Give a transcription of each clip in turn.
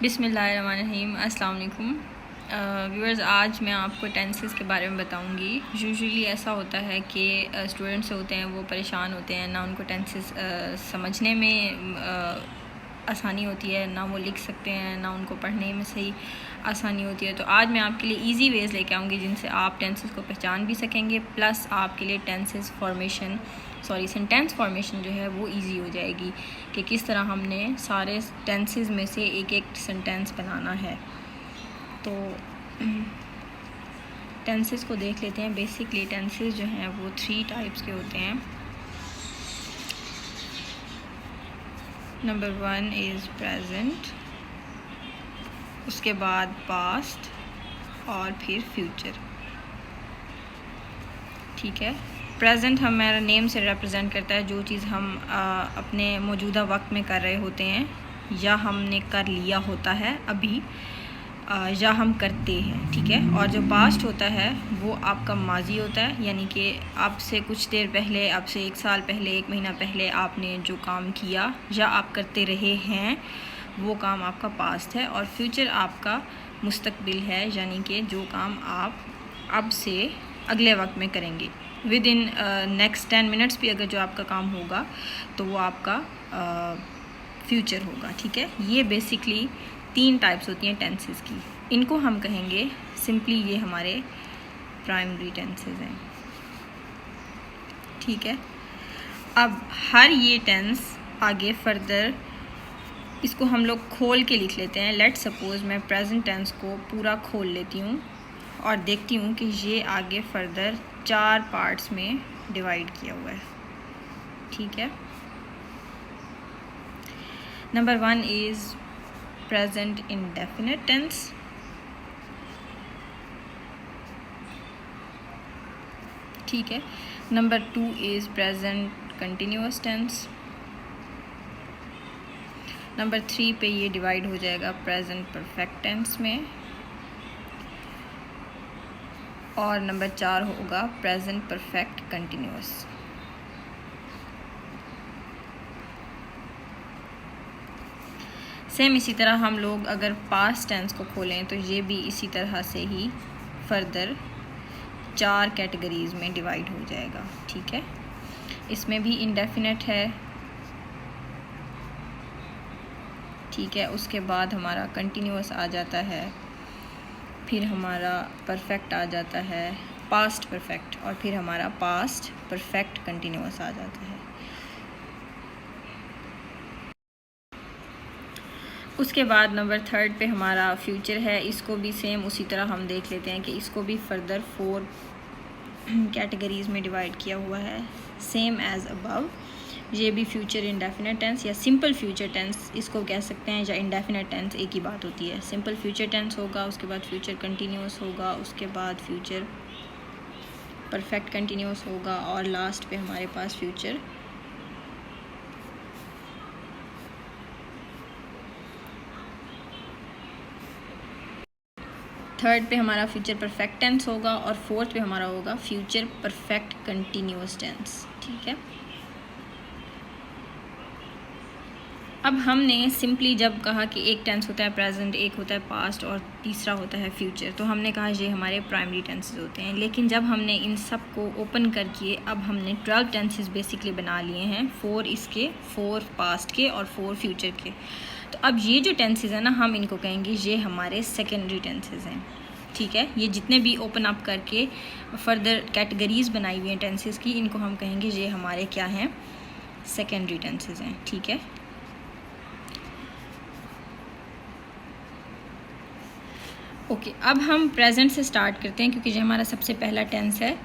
बिस्मिल्लाहिर्रहमानिर्रहीम। अस्सलाम वालेकुम व्यूअर्स, आज मैं आपको टेंसेस के बारे में बताऊंगी। यूजुअली ऐसा होता है कि स्टूडेंट्स होते हैं वो परेशान होते हैं, ना उनको टेंसेस समझने में आसानी होती है, ना वो लिख सकते हैं, ना उनको पढ़ने में सही आसानी होती है। तो आज मैं आपके लिए इजी वेज़ लेके आऊँगी जिनसे आप टेंसेस को पहचान भी सकेंगे, प्लस आपके लिए सेंटेंस फॉर्मेशन जो है वो इजी हो जाएगी कि किस तरह हमने सारे टेंसेस में से एक एक सेंटेंस बनाना है। तो टेंसेस को देख लेते हैं। बेसिकली टेंसेस जो हैं वो 3 टाइप्स के होते हैं। नंबर 1 इज़ प्रेजेंट, उसके बाद पास्ट और फिर फ्यूचर। ठीक है, प्रेजेंट हमारा नेम से रिप्रेजेंट करता है जो चीज़ हम अपने मौजूदा वक्त में कर रहे होते हैं, या हमने कर लिया होता है अभी, या हम करते हैं। ठीक है, और जो पास्ट होता है वो आपका माजी होता है, यानी कि आपसे कुछ देर पहले, आपसे 1 साल पहले, 1 महीना पहले आपने जो काम किया या आप करते रहे हैं वो काम आपका पास्ट है। और फ्यूचर आपका मुस्तकबिल है, यानी कि जो काम आप अब से अगले वक्त में करेंगे। विद इन नेक्स्ट 10 मिनट्स भी अगर जो आपका काम होगा तो वो आपका फ्यूचर होगा। ठीक है, ये बेसिकली 3 टाइप्स होती हैं टेंसेस की। इनको हम कहेंगे सिंपली ये हमारे प्राइमरी टेंसेस हैं। ठीक है, अब हर ये टेंस आगे फर्दर इसको हम लोग खोल के लिख लेते हैं। लेट सपोज मैं प्रेजेंट टेंस को पूरा खोल लेती हूँ और देखती हूँ कि ये आगे फर्दर 4 पार्ट्स में डिवाइड किया हुआ है। ठीक है, number 1 is present indefinite tense. ठीक है, number 2 is present continuous tense. Number 3 पे ये डिवाइड हो जाएगा प्रेजेंट परफेक्ट टेंस में, और नंबर 4 होगा प्रेजेंट परफेक्ट कंटिन्यूअस। सेम इसी तरह हम लोग अगर पास्ट टेंस को खोलें तो ये भी इसी तरह से ही फर्दर 4 कैटेगरीज में डिवाइड हो जाएगा। ठीक है, इसमें भी इंडेफिनिट है। ठीक है, उसके बाद हमारा कंटिन्यूअस आ जाता है, फिर हमारा परफेक्ट आ जाता है, पास्ट परफेक्ट, और फिर हमारा पास्ट परफेक्ट कंटिन्यूअस आ जाता है। उसके बाद नंबर 3 पे हमारा फ्यूचर है। इसको भी सेम उसी तरह हम देख लेते हैं कि इसको भी फर्दर 4 कैटेगरीज में डिवाइड किया हुआ है, सेम एज अबव। ये भी फ्यूचर इंडेफिनिट टेंस या सिंपल फ्यूचर टेंस इसको कह सकते हैं, या इंडेफिनिट टेंस, एक ही बात होती है। सिंपल फ्यूचर टेंस होगा, उसके बाद फ्यूचर कंटिन्यूअस होगा, उसके बाद फ्यूचर परफेक्ट कंटिन्यूअस होगा, और लास्ट पे हमारे पास फ्यूचर थर्ड पे हमारा फ्यूचर परफेक्ट टेंस होगा, और 4th पे हमारा होगा फ्यूचर परफेक्ट कंटिन्यूअस टेंस। ठीक है, अब हमने सिंपली जब कहा कि एक टेंस होता है प्रेजेंट, एक होता है पास्ट, और तीसरा होता है फ्यूचर, तो हमने कहा ये हमारे प्राइमरी टेंसेस होते हैं। लेकिन जब हमने इन सब को ओपन करके अब हमने 12 टेंसेस बेसिकली बना लिए हैं, 4 इसके, 4 पास्ट के और 4 फ्यूचर के। तो अब ये जो टेंसेस हैं ना, हम इनको कहेंगे ये हमारे सेकेंडरी टेंसेस हैं। ठीक है, ये जितने भी ओपन अप करके फर्दर कैटेगरीज बनाई हुई हैं टेंसेस की, इनको हम कहेंगे ये हमारे क्या हैं, सेकेंडरी टेंसेस हैं। ठीक है, ओके, अब हम प्रेजेंट से स्टार्ट करते हैं क्योंकि ये हमारा सबसे पहला टेंस है।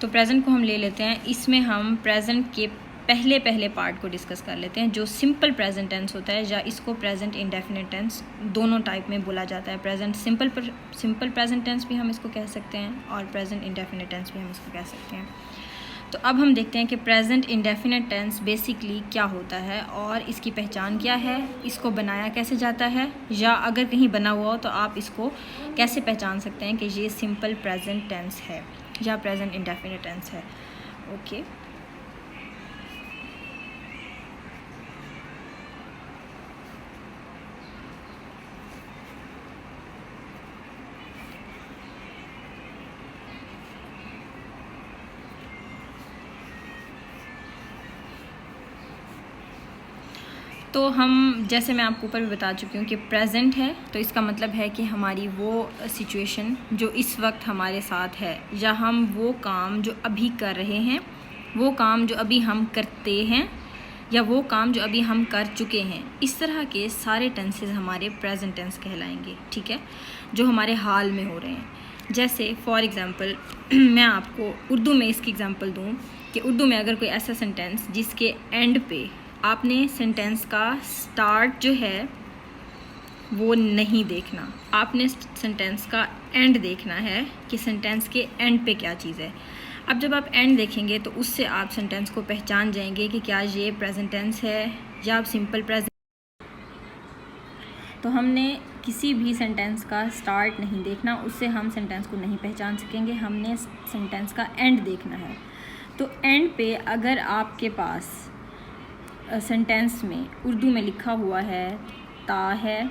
तो प्रेजेंट को हम ले लेते हैं। इसमें हम प्रेजेंट के पहले पार्ट को डिस्कस कर लेते हैं, जो सिंपल प्रेजेंट टेंस होता है, या इसको प्रेजेंट इंडेफिनिट टेंस दोनों टाइप में बोला जाता है। प्रेजेंट सिंपल प्रेजेंट टेंस भी हम इसको कह सकते हैं, और प्रेजेंट इंडेफिनिट टेंस भी हम इसको कह सकते हैं। तो अब हम देखते हैं कि प्रेजेंट इंडेफिनिट टेंस बेसिकली क्या होता है और इसकी पहचान क्या है, इसको बनाया कैसे जाता है, या अगर कहीं बना हुआ हो तो आप इसको कैसे पहचान सकते हैं कि ये सिंपल प्रेजेंट टेंस है या प्रेजेंट इंडेफिनिट टेंस है। ओके, तो हम जैसे मैं आपको ऊपर भी बता चुकी हूँ कि प्रेजेंट है तो इसका मतलब है कि हमारी वो सिचुएशन जो इस वक्त हमारे साथ है, या हम वो काम जो अभी कर रहे हैं, वो काम जो अभी हम करते हैं, या वो काम जो अभी हम कर चुके हैं, इस तरह के सारे टेंसेस हमारे प्रेजेंट टेंस कहलाएंगे। ठीक है, जो हमारे हाल में हो रहे हैं। जैसे फॉर एग्ज़ाम्पल मैं आपको उर्दू में इसकी एग्ज़ाम्पल दूँ कि उर्दू में अगर कोई ऐसा सेंटेंस जिसके एंड पे आपने सेंटेंस का स्टार्ट जो है वो नहीं देखना, आपने सेंटेंस का एंड देखना है कि सेंटेंस के एंड पे क्या चीज़ है। अब जब आप एंड देखेंगे तो उससे आप सेंटेंस को पहचान जाएंगे कि क्या ये प्रेजेंट टेंस है या आप सिंपल प्रेजेंट। तो हमने किसी भी सेंटेंस का स्टार्ट नहीं देखना, उससे हम सेंटेंस को नहीं पहचान सकेंगे। हमने सेंटेंस का एंड देखना है। तो एंड पे अगर आपके पास सेंटेंस में उर्दू में लिखा हुआ है ता है,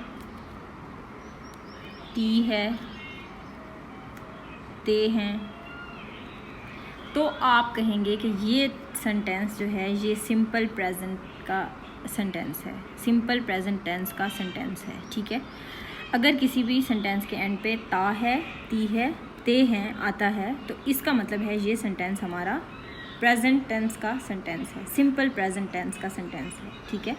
ती है, ते हैं, तो आप कहेंगे कि ये सेंटेंस जो है ये सिंपल प्रेजेंट का सेंटेंस है, सिंपल प्रेजेंट टेंस का सेंटेंस है। ठीक है, अगर किसी भी सेंटेंस के एंड पे ता है, ती है, ते हैं आता है तो इसका मतलब है ये सेंटेंस हमारा प्रेजेंट टेंस का सेंटेंस है, सिंपल प्रेजेंट टेंस का सेंटेंस है। ठीक है,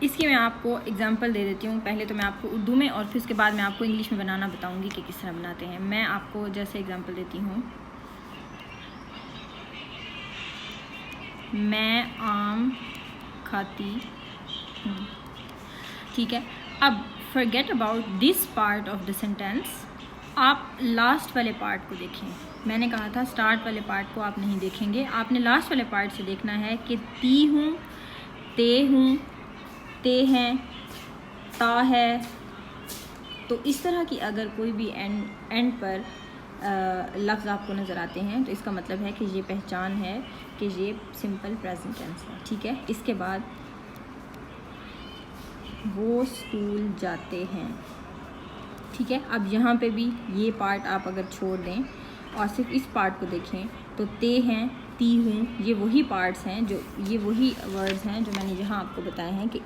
इसकी मैं आपको एग्जांपल दे देती हूँ। पहले तो मैं आपको उर्दू में और फिर उसके बाद मैं आपको इंग्लिश में बनाना बताऊँगी कि किस तरह बनाते हैं। मैं आपको जैसे एग्जांपल देती हूँ, मैं आम खाती हूँ। ठीक है, अब forget about this part of the sentence, आप लास्ट वाले पार्ट को देखें। मैंने कहा था स्टार्ट वाले पार्ट को आप नहीं देखेंगे, आपने लास्ट वाले पार्ट से देखना है कि ती हूँ, ते हूँ, ते हैं, ता है। तो इस तरह की अगर कोई भी एंड पर लफ्ज़ आपको नज़र आते हैं तो इसका मतलब है कि ये पहचान है कि ये सिंपल प्रेजेंट टेंस है। ठीक है, इसके बाद वो स्कूल जाते हैं। ठीक है, अब यहाँ पे भी ये पार्ट आप अगर छोड़ दें और सिर्फ इस पार्ट को देखें तो ते हैं, ती हूँ, ये वही पार्ट्स हैं, जो ये वही वर्ड्स हैं जो मैंने यहाँ आपको बताए हैं कि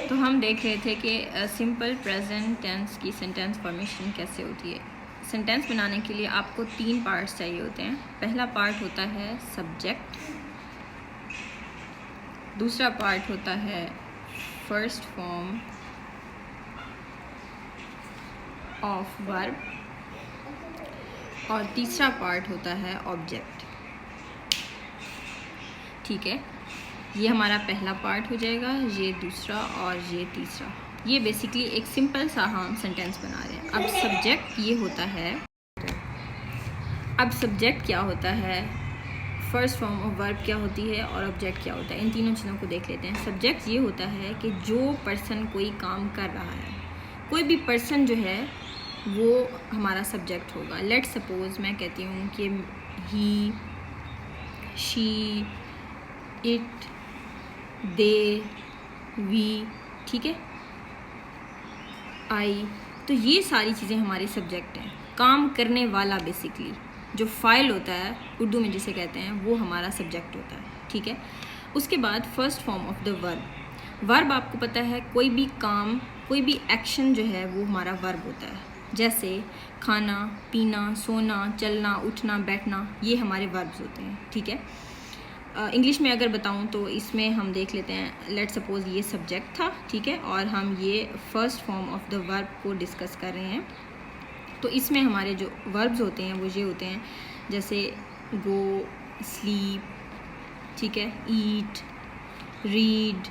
तो हम देख रहे थे कि सिंपल प्रेजेंट टेंस की सेंटेंस फॉर्मेशन कैसे होती है। सेंटेंस बनाने के लिए आपको 3 पार्ट्स चाहिए होते हैं। पहला पार्ट होता है सब्जेक्ट, दूसरा पार्ट होता है फर्स्ट फॉर्म ऑफ वर्ब और तीसरा पार्ट होता है ऑब्जेक्ट। ठीक है, ये हमारा पहला पार्ट हो जाएगा, ये दूसरा और ये तीसरा। ये बेसिकली एक सिंपल सा हम सेंटेंस बना रहे हैं। अब सब्जेक्ट ये होता है, अब सब्जेक्ट क्या होता है, फर्स्ट फॉर्म ऑफ वर्ब क्या होती है और ऑब्जेक्ट क्या होता है, इन तीनों चीज़ों को देख लेते हैं। सब्जेक्ट ये होता है कि जो पर्सन कोई काम कर रहा है, कोई भी पर्सन जो है वो हमारा सब्जेक्ट होगा। लेट सपोज मैं कहती हूँ कि ही, शी, इट, दे, वी, ठीक है, आई, तो ये सारी चीज़ें हमारे सब्जेक्ट हैं। काम करने वाला बेसिकली जो फाइल होता है उर्दू में जिसे कहते हैं वो हमारा सब्जेक्ट होता है। ठीक है, उसके बाद first form of the verb. Verb आपको पता है कोई भी काम, कोई भी एक्शन जो है वो हमारा वर्ब होता है। जैसे खाना, पीना, सोना, चलना, उठना, बैठना, ये हमारे वर्ब्स होते हैं, ठीक है। इंग्लिश में अगर बताऊं तो इसमें हम देख लेते हैं, लेट सपोज़ ये सब्जेक्ट था, ठीक है, और हम ये first form of the verb को डिस्कस कर रहे हैं। तो इसमें हमारे जो वर्ब्स होते हैं वो ये होते हैं, जैसे गो, स्लीप, ठीक है, ईट, रीड,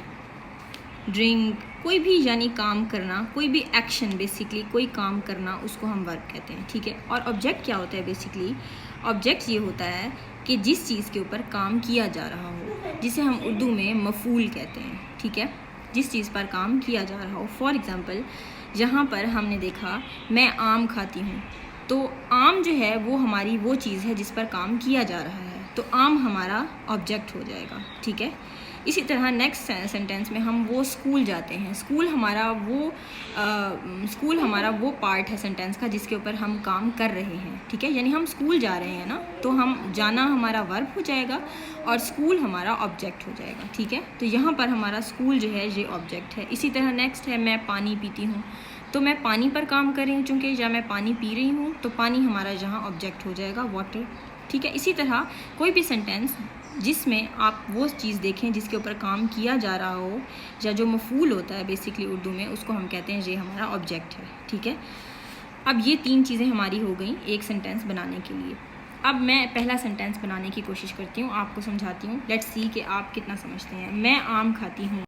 ड्रिंक, कोई भी यानी काम करना, कोई भी एक्शन, बेसिकली कोई काम करना, उसको हम वर्ब कहते हैं, ठीक है। और ऑब्जेक्ट क्या होता है? बेसिकली ऑब्जेक्ट ये होता है कि जिस चीज़ के ऊपर काम किया जा रहा हो, जिसे हम उर्दू में मफूल कहते हैं, ठीक है, जिस चीज़ पर काम किया जा रहा हो। फॉर एग्ज़ाम्पल यहाँ पर हमने देखा मैं आम खाती हूँ, तो आम जो है वो हमारी वो चीज़ है जिस पर काम किया जा रहा है, तो आम हमारा ऑब्जेक्ट हो जाएगा, ठीक है। इसी तरह नेक्स्ट सेंटेंस में हम वो स्कूल जाते हैं, स्कूल हमारा वो पार्ट है सेंटेंस का जिसके ऊपर हम काम कर रहे हैं, ठीक है, यानी हम स्कूल जा रहे हैं ना, तो हम जाना हमारा वर्ब हो जाएगा और स्कूल हमारा ऑब्जेक्ट हो जाएगा, ठीक है। तो यहाँ पर हमारा स्कूल जो है ये ऑब्जेक्ट है। इसी तरह नेक्स्ट है मैं पानी पीती हूँ, तो मैं पानी पर काम कर रही हूँ चूँकि या मैं पानी पी रही हूँ, तो पानी हमारा यहाँ ऑब्जेक्ट हो जाएगा, वाटर, ठीक है। इसी तरह कोई भी सेंटेंस जिसमें आप वो चीज़ देखें जिसके ऊपर काम किया जा रहा हो, या जो मफूल होता है बेसिकली उर्दू में, उसको हम कहते हैं ये हमारा ऑब्जेक्ट है, ठीक है। अब ये 3 चीज़ें हमारी हो गई एक सेंटेंस बनाने के लिए। अब मैं पहला सेंटेंस बनाने की कोशिश करती हूँ, आपको समझाती हूँ, लेट्स सी कि आप कितना समझते हैं। मैं आम खाती हूँ।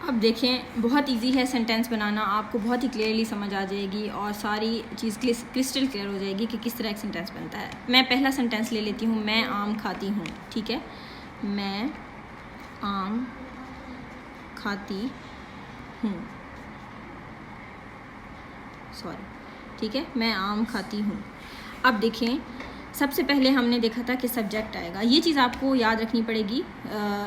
अब देखें बहुत इजी है सेंटेंस बनाना, आपको बहुत ही क्लियरली समझ आ जाएगी और सारी चीज़ क्रिस्टल क्लियर हो जाएगी कि किस तरह एक सेंटेंस बनता है। मैं पहला सेंटेंस ले लेती हूँ, मैं आम खाती हूँ, ठीक है, मैं आम खाती हूँ, सॉरी, ठीक है, मैं आम खाती हूँ। अब देखें सबसे पहले हमने देखा था कि सब्जेक्ट आएगा, ये चीज़ आपको याद रखनी पड़ेगी,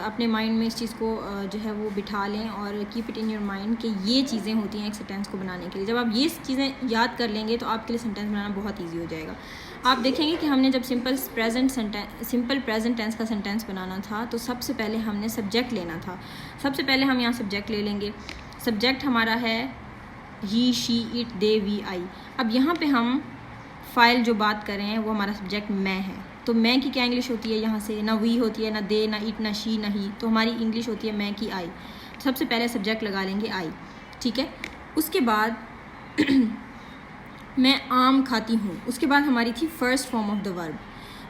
अपने माइंड में इस चीज़ को जो है वो बिठा लें और keep it in your mind कि ये चीज़ें होती हैं एक सेंटेंस को बनाने के लिए। जब आप ये चीज़ें याद कर लेंगे तो आपके लिए सेंटेंस बनाना बहुत ईजी हो जाएगा। आप देखेंगे कि हमने जब सिंपल प्रेजेंट टेंस का सेंटेंस बनाना था तो सबसे पहले हमने सब्जेक्ट लेना था। सबसे पहले हम यहाँ सब्जेक्ट ले लेंगे, सब्जेक्ट हमारा है ही, शी, इट, दे, वी, आई। अब यहाँ पे हम फ़ाइल जो बात कर रहे हैं वो हमारा सब्जेक्ट मैं है, तो मैं की क्या इंग्लिश होती है? यहाँ से ना वी होती है, ना दे, ना इट, ना शी, ना ही, तो हमारी इंग्लिश होती है मैं की आई। सबसे पहले सब्जेक्ट लगा लेंगे आई, ठीक है। उसके बाद मैं आम खाती हूँ, उसके बाद हमारी थी first form of the verb.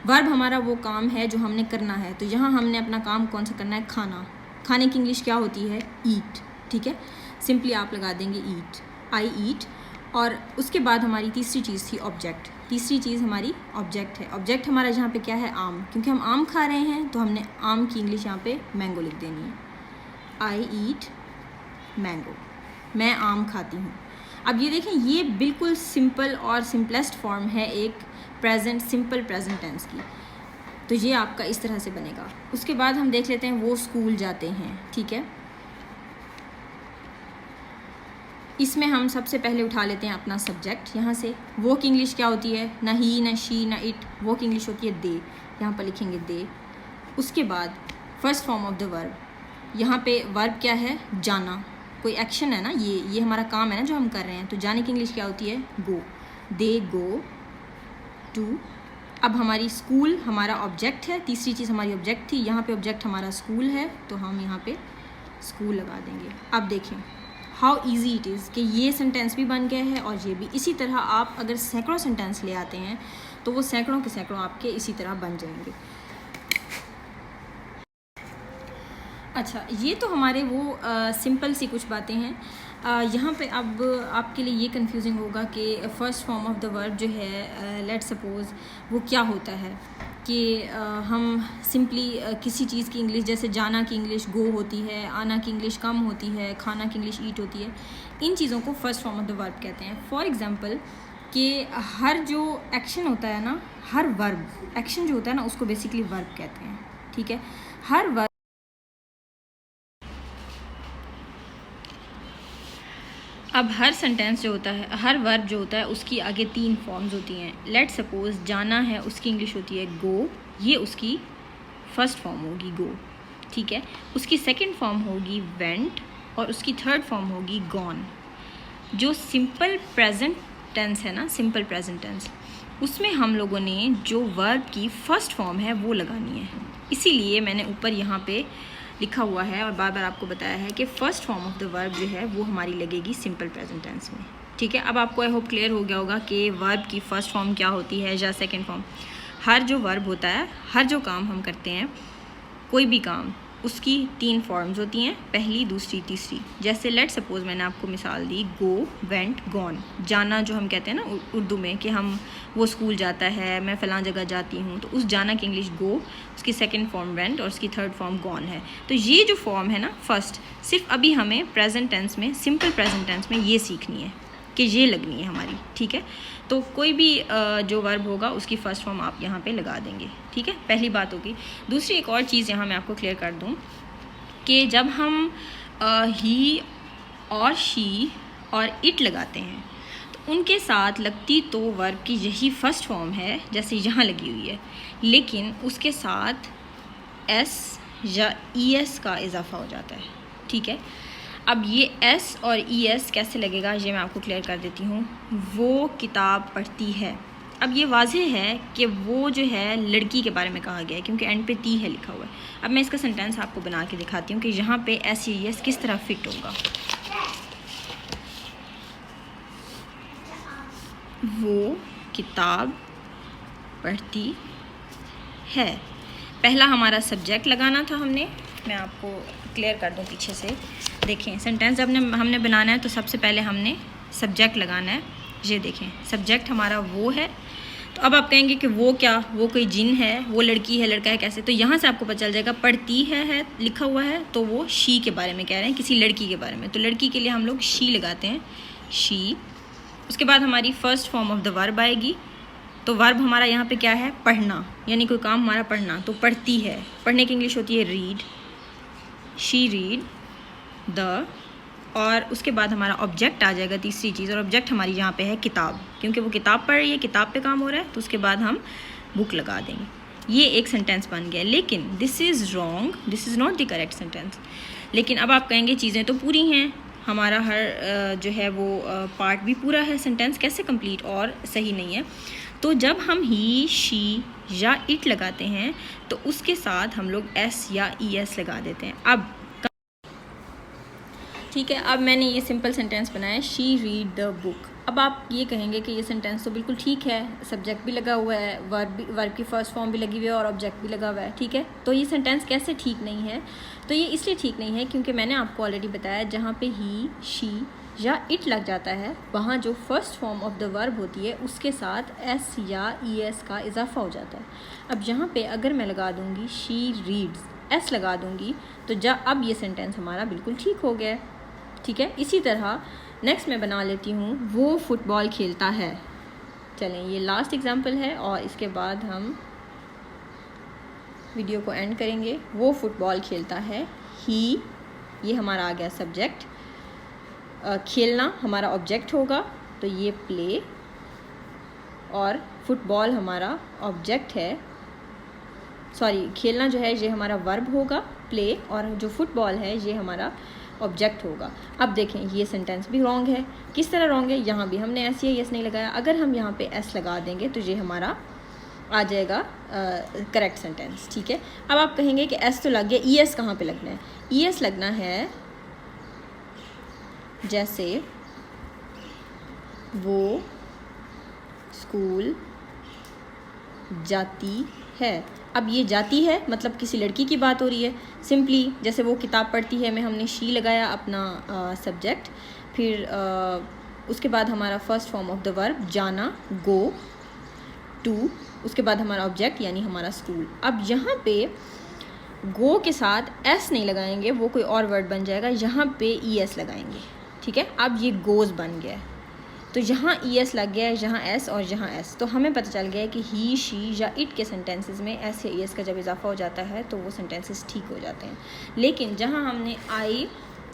Verb हमारा वो काम है जो हमने करना है, तो यहाँ हमने अपना काम कौन सा करना है? खाना। खाने की इंग्लिश क्या होती है? ईट, ठीक है, सिंपली आप लगा देंगे ईट, आई ईट। और उसके बाद हमारी तीसरी चीज़ थी ऑब्जेक्ट। तीसरी चीज़ हमारी ऑब्जेक्ट है। ऑब्जेक्ट हमारा यहाँ पे क्या है? आम, क्योंकि हम आम खा रहे हैं तो हमने आम की इंग्लिश यहाँ पे मैंगो लिख देनी है, आई ईट मैंगो, मैं आम खाती हूँ। अब ये देखें, ये बिल्कुल सिंपल और सिंपलेस्ट फॉर्म है एक सिंपल प्रेजेंट टेंस की, तो ये आपका इस तरह से बनेगा। उसके बाद हम देख लेते हैं वो स्कूल जाते हैं, ठीक है। इसमें हम सबसे पहले उठा लेते हैं अपना सब्जेक्ट यहाँ से। वो की इंग्लिश क्या होती है? ना ही, ना शी, ना इट, वो की इंग्लिश होती है दे, यहाँ पर लिखेंगे दे। उसके बाद first form of the verb, यहाँ पे वर्ब क्या है? जाना, कोई एक्शन है ना, ये हमारा काम है ना जो हम कर रहे हैं, तो जाने की इंग्लिश क्या होती है? गो, दे गो टू। अब हमारी स्कूल हमारा ऑब्जेक्ट है, तीसरी चीज़ हमारी ऑब्जेक्ट थी, यहाँ पे ऑब्जेक्ट हमारा स्कूल है, तो हम यहाँ पे स्कूल लगा देंगे। अब देखें हाउ ईजी इट इज़ कि ये सेंटेंस भी बन गया है और ये भी। इसी तरह आप अगर सैकड़ों सेंटेंस ले आते हैं तो वो सैकड़ों के सैकड़ों आपके इसी तरह बन जाएंगे। अच्छा, ये तो हमारे वो सिंपल सी कुछ बातें हैं। यहाँ पे अब आपके लिए ये कंफ्यूजिंग होगा कि first form of the verb जो है, लेट्स सपोज़ वो क्या होता है कि हम सिंपली किसी चीज़ की इंग्लिश, जैसे जाना की इंग्लिश गो होती है, आना की इंग्लिश कम होती है, खाना की इंग्लिश ईट होती है, इन चीज़ों को first form of the verb कहते हैं। फॉर एग्ज़ाम्पल कि हर जो एक्शन होता है ना, हर वर्ब एक्शन जो होता है ना, उसको बेसिकली वर्ब कहते हैं, ठीक है। हर वर्ब, अब हर सेंटेंस जो होता है, हर वर्ब जो होता है उसकी आगे 3 फॉर्म्स होती हैं। लेट्स सपोज़ जाना है, उसकी इंग्लिश होती है गो, ये उसकी फर्स्ट फॉर्म होगी गो, ठीक है। उसकी सेकंड फॉर्म होगी वेंट और उसकी थर्ड फॉर्म होगी गॉन। जो सिंपल प्रेजेंट टेंस है ना, सिंपल प्रेजेंट टेंस, उसमें हम लोगों ने जो वर्ब की फ़र्स्ट फॉर्म है वो लगानी है। इसीलिए मैंने ऊपर यहाँ पे लिखा हुआ है और बार बार आपको बताया है कि first form of the verb जो है वो हमारी लगेगी सिंपल प्रेजेंट टेंस में, ठीक है। अब आपको आई होप क्लियर हो गया होगा कि वर्ब की फ़र्स्ट फॉर्म क्या होती है या सेकेंड फॉर्म। हर जो वर्ब होता है, हर जो काम हम करते हैं, कोई भी काम, उसकी 3 फॉर्म्स होती हैं, पहली, दूसरी, तीसरी। जैसे लेट सपोज़ मैंने आपको मिसाल दी गो, वेंट, गॉन। जाना जो हम कहते हैं ना उर्दू में कि हम वो स्कूल जाता है, मैं फ़लाँ जगह जाती हूँ, तो उस जाना की इंग्लिश गो, उसकी सेकंड फॉर्म वेंट और उसकी थर्ड फॉर्म गॉन है। तो ये जो फॉर्म है ना फर्स्ट, सिर्फ अभी हमें प्रेजेंट टेंस में, सिंपल प्रेजेंट टेंस में ये सीखनी है कि ये लगनी है हमारी, ठीक है। तो कोई भी जो वर्ब होगा उसकी फ़र्स्ट फॉर्म आप यहाँ पे लगा देंगे, ठीक है, पहली बात होगी। दूसरी एक और चीज़ यहाँ मैं आपको क्लियर कर दूँ कि जब हम ही और शी और इट लगाते हैं तो उनके साथ लगती तो वर्ब की यही फ़र्स्ट फॉर्म है जैसे यहाँ लगी हुई है, लेकिन उसके साथ एस या ई एस का इजाफा हो जाता है, ठीक है। अब ये एस और ई एस कैसे लगेगा ये मैं आपको क्लियर कर देती हूँ। वो किताब पढ़ती है, अब ये वाज़ेह है कि वो जो है लड़की के बारे में कहा गया है क्योंकि एंड पे ती है लिखा हुआ है। अब मैं इसका सेंटेंस आपको बना के दिखाती हूँ कि यहाँ पे एस ई एस किस तरह फिट होगा। वो किताब पढ़ती है, पहला हमारा सब्जेक्ट लगाना था हमने, मैं आपको क्लियर कर दूँ पीछे से। देखें सेंटेंस जब हमने बनाना है तो सबसे पहले हमने सब्जेक्ट लगाना है। ये देखें सब्जेक्ट हमारा वो है, तो अब आप कहेंगे कि वो क्या, वो कोई जिन है, वो लड़की है, लड़का है, कैसे? तो यहाँ से आपको पता चल जाएगा पढ़ती है लिखा हुआ है तो वो शी के बारे में कह रहे हैं, किसी लड़की के बारे में, तो लड़की के लिए हम लोग शी लगाते हैं, शी। उसके बाद हमारी first form of the verb आएगी, तो वर्ब हमारा यहाँ पे क्या है, पढ़ना, यानी कोई काम हमारा पढ़ना, तो पढ़ती है, पढ़ने की इंग्लिश होती है रीड, शी रीड द। और उसके बाद हमारा ऑब्जेक्ट आ जाएगा तीसरी चीज़, और ऑब्जेक्ट हमारी यहाँ पे है किताब, क्योंकि वो किताब पढ़ रही है, किताब पे काम हो रहा है, तो उसके बाद हम बुक लगा देंगे। ये एक सेंटेंस बन गया, लेकिन this is wrong, this is not the correct sentence. लेकिन अब आप कहेंगे चीज़ें तो पूरी हैं, हमारा हर जो है वो पार्ट भी पूरा है, सेंटेंस कैसे कंप्लीट और सही नहीं है। तो जब हम ही, शी या इट लगाते हैं तो उसके साथ हम लोग एस या ई एस लगा देते हैं। अब ठीक है, अब मैंने ये सिंपल सेंटेंस बनाया, शी रीड द बुक। अब आप ये कहेंगे कि ये सेंटेंस तो बिल्कुल ठीक है, सब्जेक्ट भी लगा हुआ है, वर्ब की फर्स्ट फॉर्म भी लगी हुई है और ऑब्जेक्ट भी लगा हुआ है, ठीक है। तो ये सेंटेंस कैसे ठीक नहीं है? तो ये इसलिए ठीक नहीं है क्योंकि मैंने आपको ऑलरेडी बताया जहाँ पे ही, शी या इट लग जाता है वहाँ जो first form of the verb होती है उसके साथ एस या ई एस का इजाफा हो जाता है। अब यहाँ पे अगर मैं लगा दूँगी शी रीड्स, एस लगा दूँगी, तो अब ये सेंटेंस हमारा बिल्कुल ठीक हो गया है, ठीक है। इसी तरह नेक्स्ट मैं बना लेती हूँ, वो फुटबॉल खेलता है। चलें ये लास्ट एग्जाम्पल है और इसके बाद हम वीडियो को एंड करेंगे। वो फुटबॉल खेलता है, ही ये हमारा आ गया सब्जेक्ट, खेलना हमारा ऑब्जेक्ट होगा, तो ये प्ले, और फुटबॉल हमारा ऑब्जेक्ट है, सॉरी खेलना जो है ये हमारा वर्ब होगा प्ले, और जो फुटबॉल है ये हमारा ऑब्जेक्ट होगा। अब देखें ये सेंटेंस भी रॉन्ग है। किस तरह रॉन्ग है? यहाँ भी हमने एस या एस नहीं लगाया, अगर हम यहाँ पे एस लगा देंगे तो ये हमारा आ जाएगा करेक्ट सेंटेंस, ठीक है। अब आप कहेंगे कि एस तो लग गया, ई एस कहाँ पे लगना है? ई एस लगना है जैसे वो स्कूल जाती है। अब ये जाती है मतलब किसी लड़की की बात हो रही है, सिंपली जैसे वो किताब पढ़ती है में हमने शी लगाया अपना सब्जेक्ट, फिर उसके बाद हमारा first form of the verb जाना, गो टू, उसके बाद हमारा ऑब्जेक्ट यानी हमारा स्कूल। अब यहाँ पे गो के साथ एस नहीं लगाएंगे, वो कोई और वर्ड बन जाएगा, यहाँ पे ई एस लगाएंगे, ठीक है। अब ये गोज़ बन गया है, तो यहाँ ई एस लग गया है, यहाँ एस और यहाँ एस, तो हमें पता चल गया है कि ही, शी या इट के सेंटेंसेस में एस या ई एस का जब इजाफा हो जाता है तो वो सेंटेंसेस ठीक हो जाते हैं। लेकिन जहाँ हमने आई,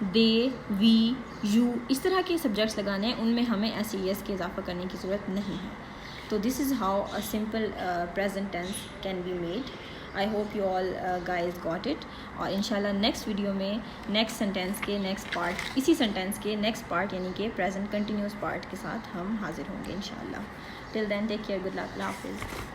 दे, वी, यू इस तरह के सब्जेक्ट्स लगाने हैं उनमें हमें एस ई एस के इजाफा करने की ज़रूरत नहीं है। तो this is how a simple present tense can be made. I hope you all guys got it. और इंशाल्लाह नेक्स्ट वीडियो में नेक्स्ट सेंटेंस के नेक्स्ट पार्ट, इसी सेंटेंस के नेक्स्ट पार्ट यानी कि प्रेजेंट कंटिन्यूस पार्ट के साथ हम हाजिर होंगे इंशाल्लाह। Till then take care, good luck, अल्लाह हाफिज़।